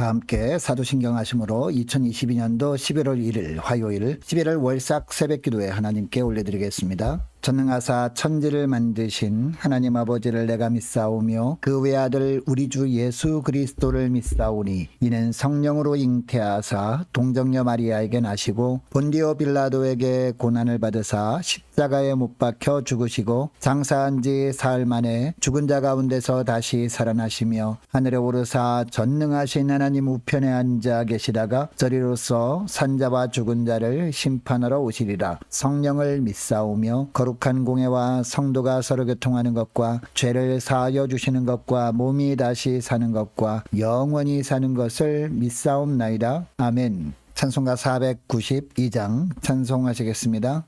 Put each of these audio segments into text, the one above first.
다 함께 사도신경 하심으로 2022년도 11월 1일 화요일 11월 월삭 새벽기도에 하나님께 올려드리겠습니다. 전능하사 천지를 만드신 하나님 아버지를 내가 믿사오며 그 외아들 우리 주 예수 그리스도를 믿사오니 이는 성령으로 잉태하사 동정녀 마리아에게 나시고 본디오 빌라도에게 고난을 받으사 십자가에 못 박혀 죽으시고 장사한 지 사흘 만에 죽은 자 가운데서 다시 살아나시며 하늘에 오르사 전능하신 하나님 우편에 앉아 계시다가 저리로서 산자와 죽은 자를 심판하러 오시리라. 성령을 믿사오며 거룩한 공예와 성도가 서로 교통하는 것과 죄를 사하여 주시는 것과 몸이 다시 사는 것과 영원히 사는 것을 믿사옵나이다. 아멘. 찬송가 492장 찬송하시겠습니다.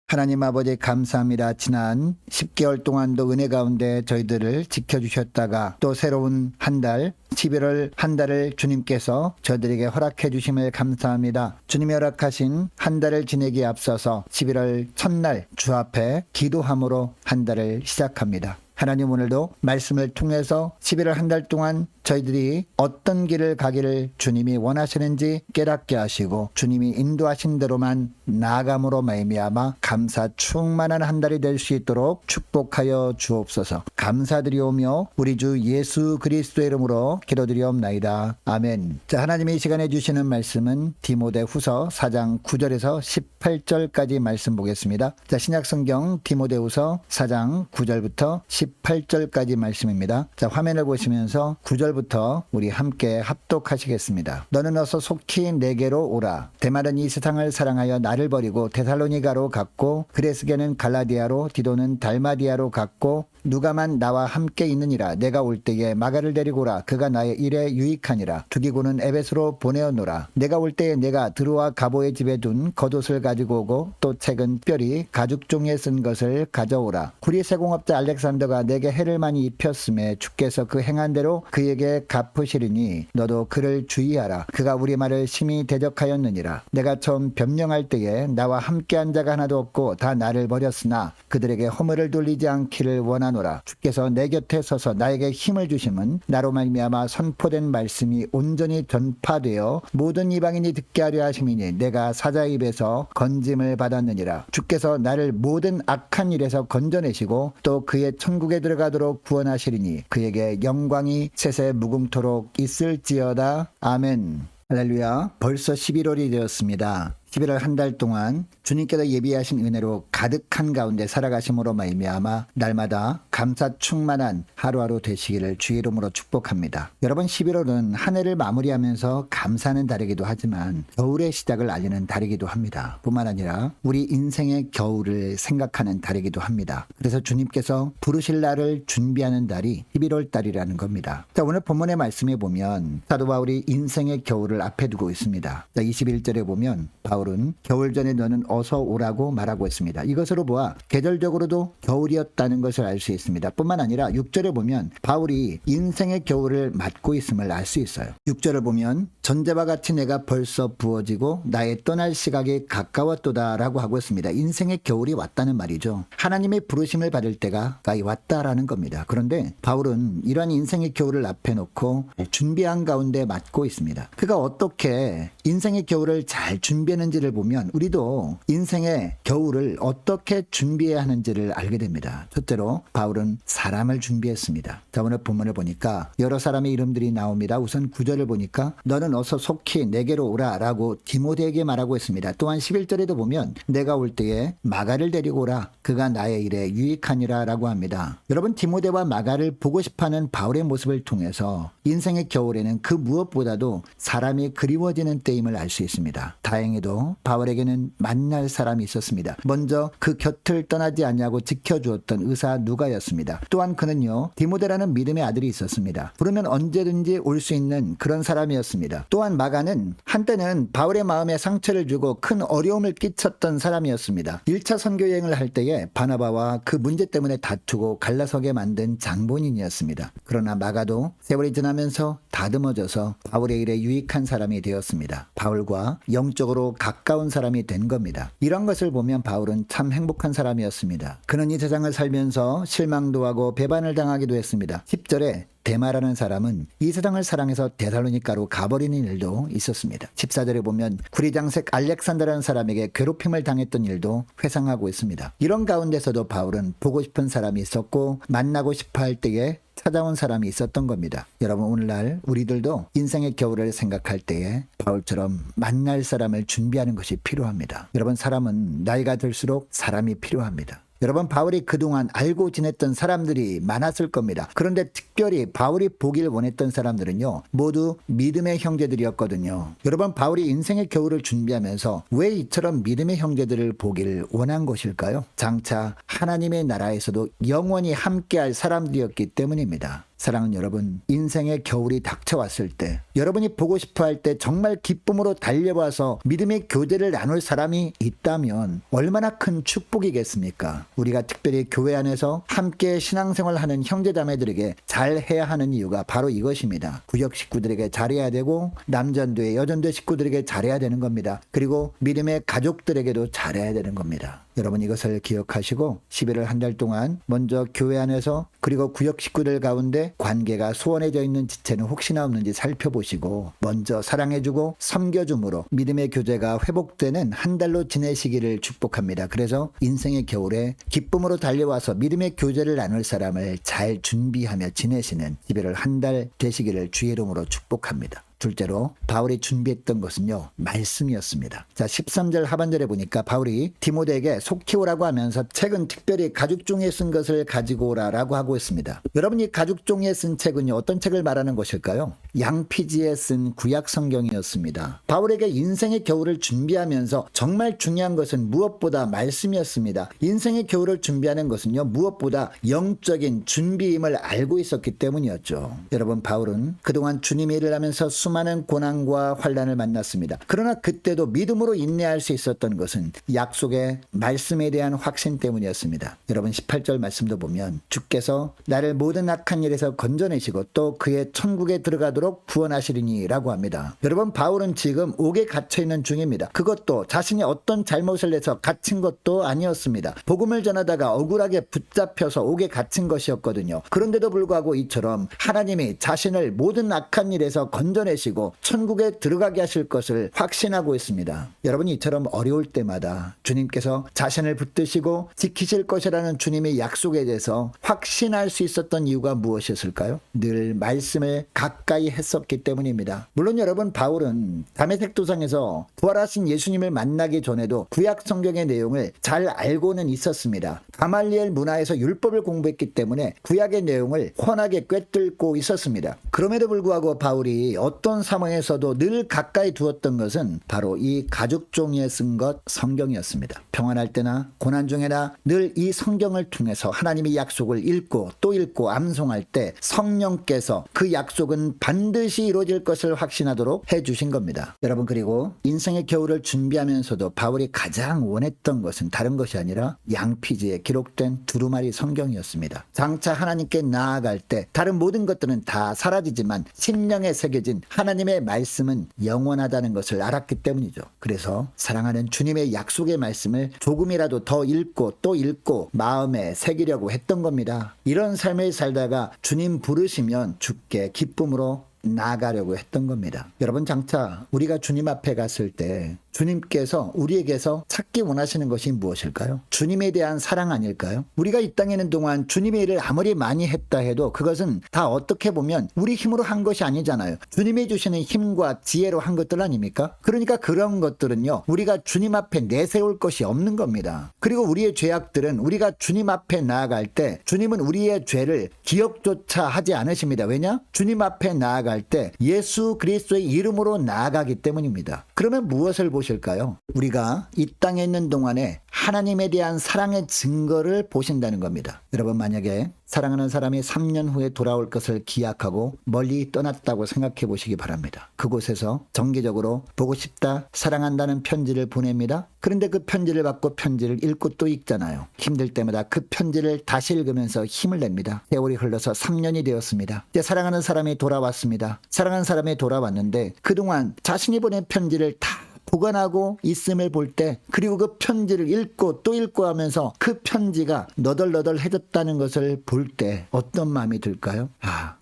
하나님 아버지 감사합니다. 지난 10개월 동안도 은혜 가운데 저희들을 지켜주셨다가 또 새로운 한 달 11월 한 달을 주님께서 저희들에게 허락해 주심을 감사합니다. 주님이 허락하신 한 달을 지내기에 앞서서 11월 첫날 주 앞에 기도함으로 한 달을 시작합니다. 하나님 오늘도 말씀을 통해서 11월 한 달 동안 저희들이 어떤 길을 가기를 주님이 원하시는지 깨닫게 하시고 주님이 인도하신 대로만 나아감으로 말미암아 감사 충만한 한 달이 될 수 있도록 축복하여 주옵소서. 감사드리오며 우리 주 예수 그리스도의 이름으로 기도드리옵나이다. 아멘. 자, 하나님이 이 시간에 주시는 말씀은 디모데후서 4장 9절에서 18절까지 말씀 보겠습니다. 자, 신약성경 디모데후서 4장 9절부터 18절까지 말씀입니다. 자, 화면을 보시면서 9절부터 10절부터 우리 함께 합독하시겠습니다. 너는 어서 속히 내게로 오라. 데마는 이 세상을 사랑하여 나를 버리고 데살로니가로 갔고 그레스게는 갈라디아로 디도는 달마디아로 갔고 누가만 나와 함께 있느니라. 내가 올 때에 마가를 데리고 오라. 그가 나의 일에 유익하니라. 두기고는 에베소로 보내어노라. 내가 올 때에 내가 드로아 가보의 집에 둔 겉옷을 가지고 오고 또 책은 특별히 가죽 종이에 쓴 것을 가져오라. 구리 세공업자 알렉산더가 내게 해를 많이 입혔음에 주께서 그 행한 대로 그에게 갚으시리니 너도 그를 주의하라. 그가 우리 말을 심히 대적하였느니라. 내가 처음 변명할 때에 나와 함께한 자가 하나도 없고 다 나를 버렸으나 그들에게 허물을 돌리지 않기를 원하노라. 주께서 내 곁에 서서 나에게 힘을 주심은 나로 말미암아 선포된 말씀이 온전히 전파되어 모든 이방인이 듣게 하려 하심이니 내가 사자의 입에서 건짐을 받았느니라. 주께서 나를 모든 악한 일에서 건져내시고 또 그의 천국에 들어가도록 구원하시리니 그에게 영광이 세세 무궁토록 있을지어다. 아멘. 할렐루야. 벌써 11월이 되었습니다. 11월 한 달 동안 주님께서 예비하신 은혜로 가득한 가운데 살아가심으로 말미암아 날마다 감사 충만한 하루하루 되시기를 주의 이름으로 축복합니다. 여러분, 11월은 한 해를 마무리하면서 감사하는 달이기도 하지만 겨울의 시작을 알리는 달이기도 합니다. 뿐만 아니라 우리 인생의 겨울을 생각하는 달이기도 합니다. 그래서 주님께서 부르실 날을 준비하는 달이 11월 달이라는 겁니다. 자, 오늘 본문의 말씀에 보면 사도 바울이 인생의 겨울을 앞에 두고 있습니다. 자, 21절에 보면 바울은 겨울 전에 너는 어서 오라고 말하고 있습니다. 이것으로 보아 계절적으로도 겨울이었다는 것을 알 수 있습니다. 뿐만 아니라 6절에 보면 바울이 인생의 겨울을 맞고 있음을 알 수 있어요. 6절을 보면 전제와 같이 내가 벌써 부어지고 나의 떠날 시각이 가까웠도다 라고 하고 있습니다. 인생의 겨울이 왔다는 말이죠. 하나님의 부르심을 받을 때가 가까이 왔다라는 겁니다. 그런데 바울은 이러한 인생의 겨울을 앞에 놓고 준비한 가운데 맞고 있습니다. 그가 어떻게 인생의 겨울을 잘 준비했는지를 보면 우리도 인생의 겨울을 어떻게 준비해야 하는지를 알게 됩니다. 첫째로 바울은 사람을 준비했습니다. 자, 오늘 본문을 보니까 여러 사람의 이름들이 나옵니다. 우선 9절을 보니까 너는 어서 속히 내게로 오라 라고 디모데에게 말하고 있습니다. 또한 11절에도 보면 내가 올 때에 마가를 데리고 오라. 그가 나의 일에 유익하니라 라고 합니다. 여러분, 디모데와 마가를 보고 싶어하는 바울의 모습을 통해서 인생의 겨울에는 그 무엇보다도 사람이 그리워지는 때임을 알 수 있습니다. 다행히도 바울에게는 만날 사람이 있었습니다. 먼저 그 곁을 떠나지 않냐고 지켜주었던 의사 누가였습니다. 또한 그는요, 디모데라는 믿음의 아들이 있었습니다. 부르면 언제든지 올 수 있는 그런 사람이었습니다. 또한 마가는 한때는 바울의 마음에 상처를 주고 큰 어려움을 끼쳤던 사람이었습니다. 1차 선교 여행을 할 때에 바나바와 그 문제 때문에 다투고 갈라서게 만든 장본인이었습니다. 그러나 마가도 세월이 지나면서 다듬어져서 바울의 일에 유익한 사람이 되었습니다. 바울과 영적으로 가까운 사람이 된 겁니다. 이런 것을 보면 바울은 참 행복한 사람이었습니다. 그는 이 세상을 살면서 실망도 하고 배반을 당하기도 했습니다. 10절에 데마라는 사람은 이 세상을 사랑해서 데살로니가로 가버리는 일도 있었습니다. 14절에 보면 구리장색 알렉산더라는 사람에게 괴롭힘을 당했던 일도 회상하고 있습니다. 이런 가운데서도 바울은 보고 싶은 사람이 있었고 만나고 싶어 할 때에 찾아온 사람이 있었던 겁니다. 여러분, 오늘날 우리들도 인생의 겨울을 생각할 때에 바울처럼 만날 사람을 준비하는 것이 필요합니다. 여러분, 사람은 나이가 들수록 사람이 필요합니다. 여러분, 바울이 그동안 알고 지냈던 사람들이 많았을 겁니다. 그런데 특별히 바울이 보길 원했던 사람들은요, 모두 믿음의 형제들이었거든요. 여러분, 바울이 인생의 겨울을 준비하면서 왜 이처럼 믿음의 형제들을 보기를 원한 것일까요? 장차 하나님의 나라에서도 영원히 함께할 사람들이었기 때문입니다. 사랑하는 여러분, 인생의 겨울이 닥쳐왔을 때 여러분이 보고 싶어 할 때 정말 기쁨으로 달려와서 믿음의 교제를 나눌 사람이 있다면 얼마나 큰 축복이겠습니까? 우리가 특별히 교회 안에서 함께 신앙생활을 하는 형제자매들에게 잘해야 하는 이유가 바로 이것입니다. 구역 식구들에게 잘해야 되고 남전도회, 여전도회 식구들에게 잘해야 되는 겁니다. 그리고 믿음의 가족들에게도 잘해야 되는 겁니다. 여러분, 이것을 기억하시고 11월 한 달 동안 먼저 교회 안에서 그리고 구역 식구들 가운데 관계가 소원해져 있는 지체는 혹시나 없는지 살펴보시고 먼저 사랑해주고 섬겨줌으로 믿음의 교제가 회복되는 한 달로 지내시기를 축복합니다. 그래서 인생의 겨울에 기쁨으로 달려와서 믿음의 교제를 나눌 사람을 잘 준비하며 지내시는 11월 한 달 되시기를 주의 이름으로 축복합니다. 둘째로 바울이 준비했던 것은요, 말씀이었습니다. 자, 13절 하반절에 보니까 바울이 디모데에게 속히 오라고 하면서 책은 특별히 가죽 종이에 쓴 것을 가지고 오라라고 하고 있습니다. 여러분, 이 가죽 종이에 쓴 책은요, 어떤 책을 말하는 것일까요? 양피지에 쓴 구약 성경이었습니다. 바울에게 인생의 겨울을 준비하면서 정말 중요한 것은 무엇보다 말씀이었습니다. 인생의 겨울을 준비하는 것은요, 무엇보다 영적인 준비임을 알고 있었기 때문이었죠. 여러분, 바울은 그동안 주님의 일을 하면서 수많은 고난과 환난을 만났습니다. 그러나 그때도 믿음으로 인내할 수 있었던 것은 약속의 말씀에 대한 확신 때문이었습니다. 여러분, 18절 말씀도 보면 주께서 나를 모든 악한 일에서 건져내시고 또 그의 천국에 들어가도록 구원하시리니 라고 합니다. 여러분, 바울은 지금 옥에 갇혀있는 중입니다. 그것도 자신이 어떤 잘못을 해서 갇힌 것도 아니었습니다. 복음을 전하다가 억울하게 붙잡혀서 옥에 갇힌 것이었거든요. 그런데도 불구하고 이처럼 하나님이 자신을 모든 악한 일에서 건져내시고 천국에 들어가게 하실 것을 확신하고 있습니다. 여러분, 이처럼 어려울 때마다 주님께서 자신을 붙드시고 지키실 것이라는 주님의 약속에 대해서 확신할 수 있었던 이유가 무엇이었을까요? 늘 말씀을 가까이 했었기 때문입니다. 물론 여러분, 바울은 다메섹 도상에서 부활하신 예수님을 만나기 전에도 구약 성경의 내용을 잘 알고는 있었습니다. 가말리엘 문화에서 율법을 공부했기 때문에 구약의 내용을 훤하게 꿰뚫고 있었습니다. 그럼에도 불구하고 바울이 어떤 상황에서도 늘 가까이 두었던 것은 바로 이 가죽 종이에 쓴 것 성경이었습니다. 평안할 때나 고난 중에나 늘 이 성경을 통해서 하나님의 약속을 읽고 또 읽고 암송할 때 성령께서 그 약속은 반드시 이루어질 것을 확신하도록 해주신 겁니다. 여러분, 그리고 인생의 겨울을 준비하면서도 바울이 가장 원했던 것은 다른 것이 아니라 양피지에 기록된 두루마리 성경이었습니다. 장차 하나님께 나아갈 때 다른 모든 것들은 다 사라지지만 심령에 새겨진 하나님의 말씀은 영원하다는 것을 알았기 때문이죠. 그래서 사랑하는 주님의 약속의 말씀을 조금이라도 더 읽고 또 읽고 마음에 새기려고 했던 겁니다. 이런 삶을 살다가 주님 부르시면 주께 기쁨으로 나아가려고 했던 겁니다. 여러분, 장차 우리가 주님 앞에 갔을 때 주님께서 우리에게서 찾기 원하시는 것이 무엇일까요? 주님에 대한 사랑 아닐까요? 우리가 이 땅에 있는 동안 주님의 일을 아무리 많이 했다 해도 그것은 다 어떻게 보면 우리 힘으로 한 것이 아니잖아요. 주님이 주시는 힘과 지혜로 한 것들 아닙니까? 그러니까 그런 것들은요, 우리가 주님 앞에 내세울 것이 없는 겁니다. 그리고 우리의 죄악들은 우리가 주님 앞에 나아갈 때 주님은 우리의 죄를 기억조차 하지 않으십니다. 왜냐? 주님 앞에 나아갈 때 예수 그리스도의 이름으로 나아가기 때문입니다. 그러면 무엇을 보실까요? 우리가 이 땅에 있는 동안에 하나님에 대한 사랑의 증거를 보신다는 겁니다. 여러분, 만약에 사랑하는 사람이 3년 후에 돌아올 것을 기약하고 멀리 떠났다고 생각해 보시기 바랍니다. 그곳에서 정기적으로 보고 싶다, 사랑한다는 편지를 보냅니다. 그런데 그 편지를 받고 편지를 읽고 또 읽잖아요. 힘들 때마다 그 편지를 다시 읽으면서 힘을 냅니다. 세월이 흘러서 3년이 되었습니다. 이제 사랑하는 사람이 돌아왔습니다. 사랑하는 사람이 돌아왔는데 그동안 자신이 보낸 편지를 다 보관하고 있음을 볼 때, 그리고 그 편지를 읽고 또 읽고 하면서 그 편지가 너덜너덜해졌다는 것을 볼 때 어떤 마음이 들까요?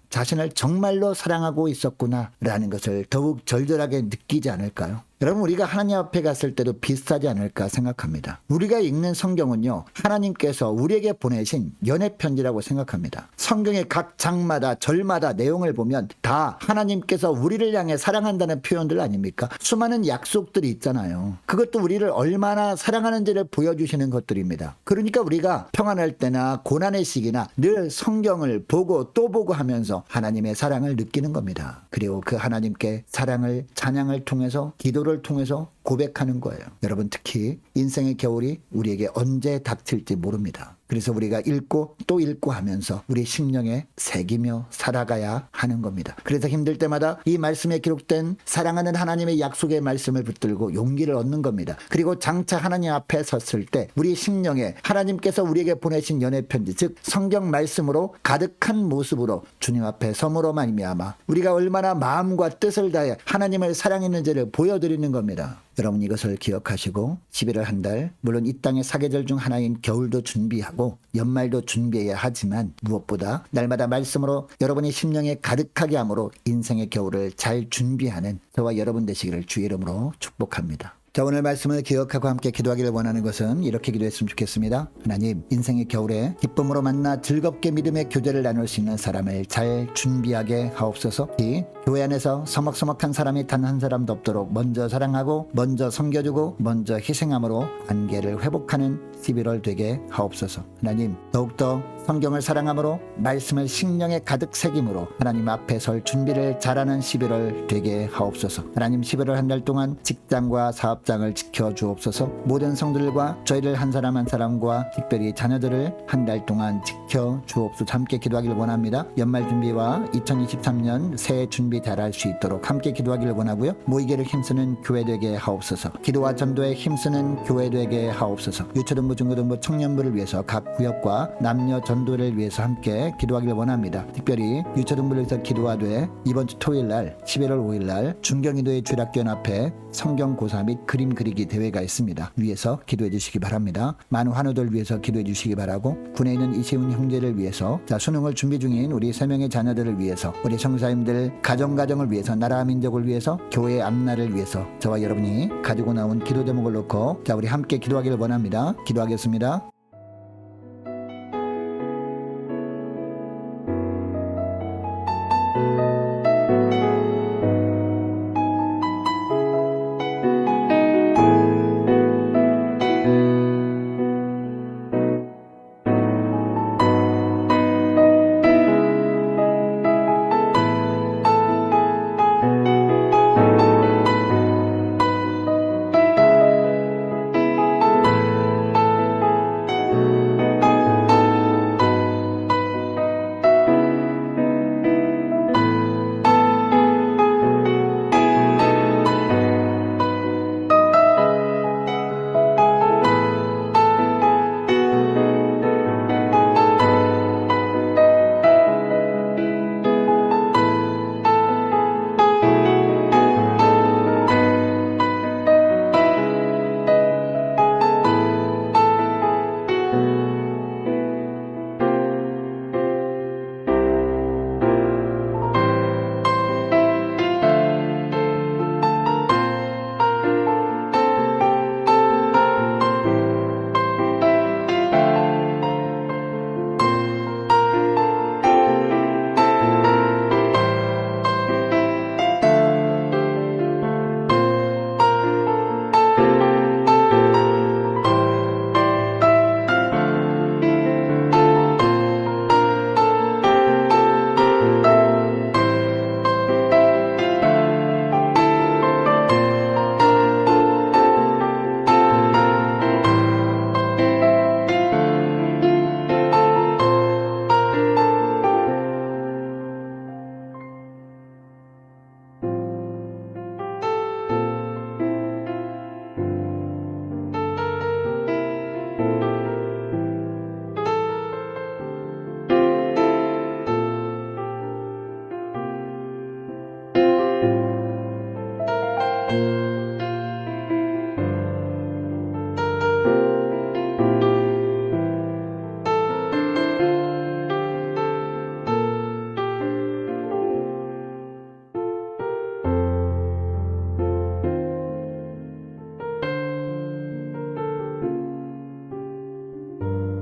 자신을 정말로 사랑하고 있었구나 라는 것을 더욱 절절하게 느끼지 않을까요? 여러분, 우리가 하나님 앞에 갔을 때도 비슷하지 않을까 생각합니다. 우리가 읽는 성경은요, 하나님께서 우리에게 보내신 연애 편지라고 생각합니다. 성경의 각 장마다 절마다 내용을 보면 다 하나님께서 우리를 향해 사랑한다는 표현들 아닙니까? 수많은 약속들이 있잖아요. 그것도 우리를 얼마나 사랑하는지를 보여주시는 것들입니다. 그러니까 우리가 평안할 때나 고난의 시기나 늘 성경을 보고 또 보고 하면서 하나님의 사랑을 느끼는 겁니다. 그리고 그 하나님께 사랑을 찬양을 통해서, 기도를 통해서 고백하는 거예요. 여러분, 특히 인생의 겨울이 우리에게 언제 닥칠지 모릅니다. 그래서 우리가 읽고 또 읽고 하면서 우리 심령에 새기며 살아가야 하는 겁니다. 그래서 힘들 때마다 이 말씀에 기록된 사랑하는 하나님의 약속의 말씀을 붙들고 용기를 얻는 겁니다. 그리고 장차 하나님 앞에 섰을 때 우리 심령에 하나님께서 우리에게 보내신 연애 편지, 즉 성경 말씀으로 가득한 모습으로 주님 앞에 섬으로 말미암아 우리가 얼마나 마음과 뜻을 다해 하나님을 사랑했는지를 보여드리는 겁니다. 여러분, 이것을 기억하시고 11월 한 달, 물론 이 땅의 사계절 중 하나인 겨울도 준비하고 연말도 준비해야 하지만 무엇보다 날마다 말씀으로 여러분의 심령에 가득하게 함으로 인생의 겨울을 잘 준비하는 저와 여러분 되시기를 주의 이름으로 축복합니다. 자, 오늘 말씀을 기억하고 함께 기도하기를 원하는 것은 이렇게 기도했으면 좋겠습니다. 하나님, 인생의 겨울에 기쁨으로 만나 즐겁게 믿음의 교제를 나눌 수 있는 사람을 잘 준비하게 하옵소서. 이 교회 안에서 서먹서먹한 사람이 단 한 사람도 없도록 먼저 사랑하고 먼저 섬겨주고 먼저 희생함으로 관계를 회복하는 11월 되게 하옵소서. 하나님, 더욱더 성경을 사랑함으로 말씀을 심령에 가득 새김으로 하나님 앞에 설 준비를 잘하는 11월 되게 하옵소서. 하나님, 11월 한 달 동안 직장과 사업장을 지켜주옵소서. 모든 성들과 저희를 한 사람 한 사람과 특별히 자녀들을 한 달 동안 지켜주옵소서. 함께 기도하기를 원합니다. 연말 준비와 2023년 새해 준비 잘할 수 있도록 함께 기도하기를 원하고요. 모이기를 힘쓰는 교회 되게 하옵소서. 기도와 전도에 힘쓰는 교회 되게 하옵소서. 유초등부 중고등부 청년부를 위해서 각 구역과 남녀 전도를 위해서 함께 기도하기를 원합니다. 특별히 유초등부를 위해서 기도하되 이번 주 토요일날 11월 5일날 중경인도의 주일학교 앞에 성경고사 및 그림 그리기 대회가 있습니다. 위해서 기도해 주시기 바랍니다. 많은 환우들 위해서 기도해 주시기 바라고, 군에 있는 이세훈 형제를 위해서, 수능을 준비 중인 우리 3명의 자녀들을 위해서, 우리 성사님들 가정을 위해서, 나라 민족을 위해서, 교회의 앞날을 위해서 저와 여러분이 가지고 나온 기도 제목을 놓고 우리 함께 기도하기를 원합니다. 기도하겠습니다.